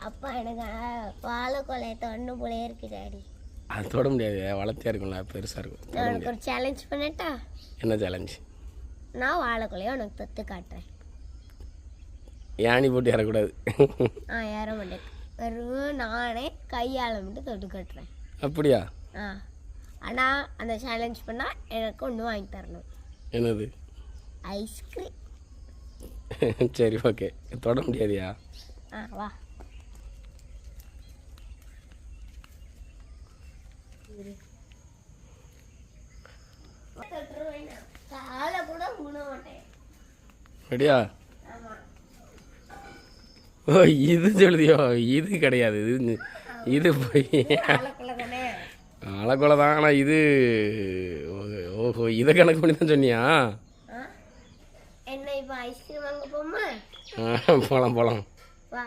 அப்பா எனக்கு வாழைக்கொலையை தொண்டு போலே இருக்கு டாடி. அது தொட முடியாது, வளர்த்தியா இருக்கும்ல, பெருசாக இருக்கும். நான் உனக்கு ஒரு சேலஞ்ச் பண்ணட்டா? என்ன சேலஞ்ச்? நான் வாழைக்கொலையை உனக்கு தொத்து காட்டுறேன். யானி போட்டு ஏறக்கூடாது. ஏற மாட்டேன், வெறும் நானே கையால் மட்டும் தொட்டு காட்டுறேன். அப்படியா? ஆனால் அந்த சேலஞ்ச் பண்ணால் எனக்கு ஒன்று வாங்கி தரணும். என்னது? ஐஸ்கிரீம். சரி, ஓகே. தொட முடியாதியா? வா. காலை கூட ஊன மாட்டேன். அப்படியா? ஓ, இது சொல்லுதியோ? இது கிடையாது, இது போய் அழகொலை தான். ஆனால் இது, ஓஹோ, இதை கணக்கு பண்ணி தான் சொன்னியா? என்ன இப்போ ஐஸ்கிரீம் வாங்க போமா? போகலாம் போகலாம்.